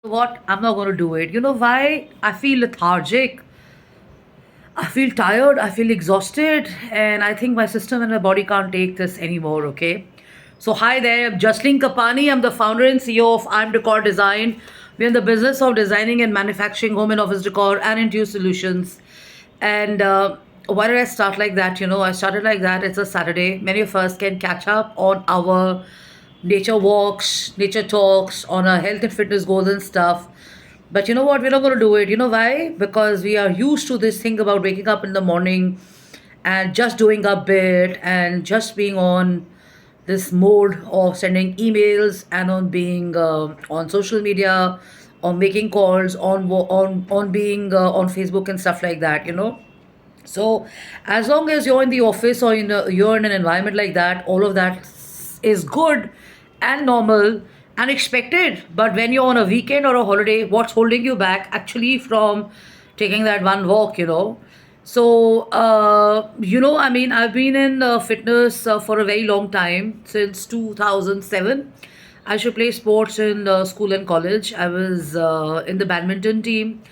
What? I'm not going to do it. You know why? I feel lethargic. I feel tired. I feel exhausted. And I think my system and my body can't take this anymore. Okay. So, hi there. I'm Jaslin Kapani. I'm the founder and CEO of I'm Decor Design. We're in the business of designing and manufacturing home and office decor and interior solutions. And why did I start like that? I started like that. It's a Saturday. Many of us can catch up on our nature walks, nature talks, on our health and fitness goals and stuff. But you know what? We're not going to do it. You know why? Because we are used to this thing about waking up in the morning and just doing a bit and just being on this mode of sending emails and on being on social media, on making calls, on being on Facebook and stuff like that. So as long as you're in the office or you're in an environment like that, all of that is good and normal and expected. But when you're on a weekend or a holiday, what's holding you back actually from taking that one walk? So, I mean, I've been in fitness for a very long time, since 2007. I used to play sports in school and college. I was in the badminton team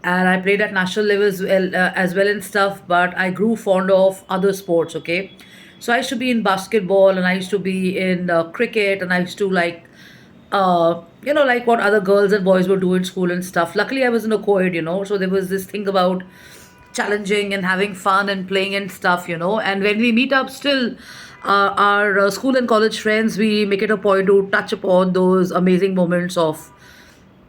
and I played at national level as well and stuff. But I grew fond of other sports. Okay, so I used to be in basketball and I used to be in cricket and I used to like what other girls and boys would do in school and stuff. Luckily, I was in a co-ed, so there was this thing about challenging and having fun and playing and stuff. And when we meet up, still, our school and college friends, we make it a point to touch upon those amazing moments of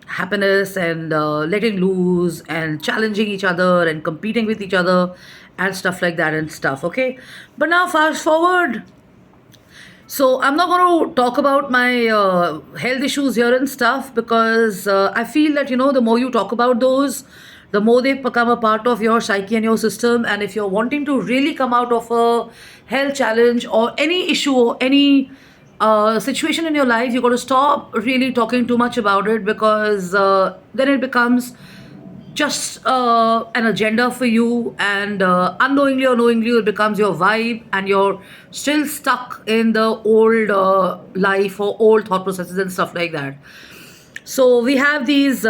happiness and letting loose and challenging each other and competing with each other and stuff like that and stuff. Okay, but now fast forward. So I'm not going to talk about my health issues here and stuff, because I feel that the more you talk about those, the more they become a part of your psyche and your system. And if you're wanting to really come out of a health challenge or any issue or any situation in your life, you got to stop really talking too much about it, because then it becomes just an agenda for you, and unknowingly or knowingly it becomes your vibe, and you're still stuck in the old life or old thought processes and stuff like that. So we have these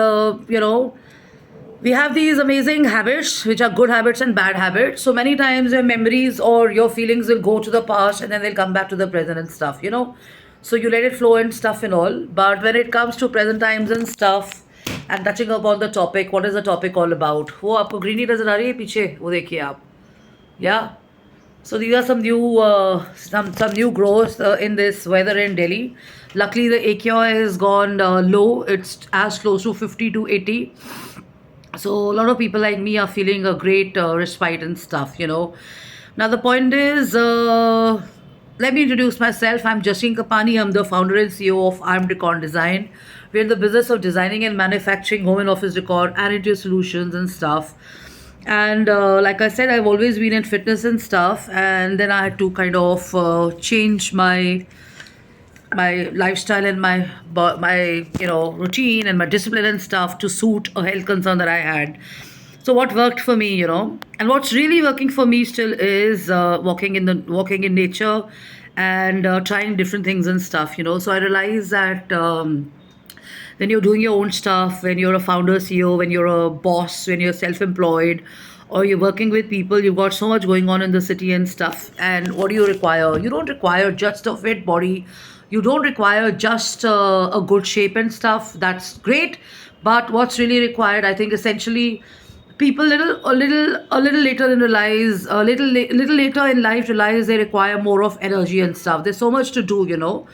amazing habits, which are good habits and bad habits. So many times your memories or your feelings will go to the past and then they'll come back to the present and stuff. So you let it flow and stuff and all. But when it comes to present times and stuff, and touching upon the topic, what is the topic all about? वो आपको greeny नजर आ रही है पीछे, वो देखिए आप. Yeah. So these are some new growth in this weather in Delhi. Luckily, the AQI has gone low. It's as close to 50 to 80. So a lot of people like me are feeling a great respite and stuff. Now the point is, let me introduce myself. I'm Jasleen Kapani. I'm the founder and CEO of Arm Decor Design. We're in the business of designing and manufacturing home and office decor and interior solutions and stuff. And like I said, I've always been in fitness and stuff, and then I had to kind of change my lifestyle and my routine and my discipline and stuff to suit a health concern that I had. So what worked for me, and what's really working for me still is walking in nature and trying different things and stuff. So I realized that when you're doing your own stuff, when you're a founder, CEO, when you're a boss, when you're self-employed, or you're working with people, you've got so much going on in the city and stuff. And what do you require? You don't require just a fit body. You don't require just a good shape and stuff. That's great. But what's really required, I think, essentially, people a little later in realize little later in life realize they require more of energy and stuff. There's so much to do.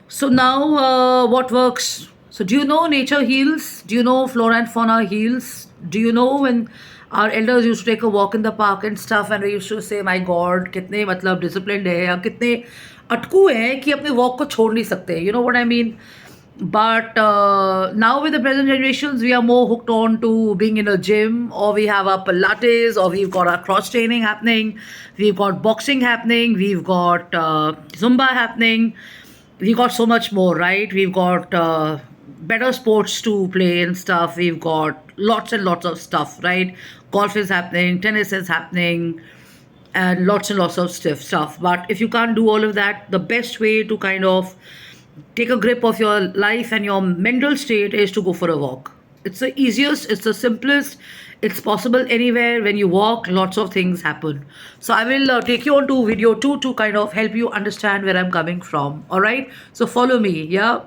So now, what works? So do you know nature heals? Do you know flora and fauna heals? Do you know when our elders used to take a walk in the park and stuff, and we used to say, "My God, कितने मतलब disciplined है या कितने अटकू हैं कि अपने walk को छोड़ नहीं सकते." You know what I mean? But now with the present generations, we are more hooked on to being in a gym, or we have our Pilates, or we've got our cross training happening, we've got boxing happening, we've got Zumba happening, we've got so much more, right? We've got better sports to play and stuff. We've got lots and lots of stuff, right? Golf is happening, tennis is happening, and lots of stiff stuff. But if you can't do all of that, the best way to kind of take a grip of your life and your mental state is to go for a walk. It's the easiest, it's the simplest, it's possible anywhere. When you walk, lots of things happen. So I will take you on to video 2 to kind of help you understand where I'm coming from. All right, so follow me. Yeah.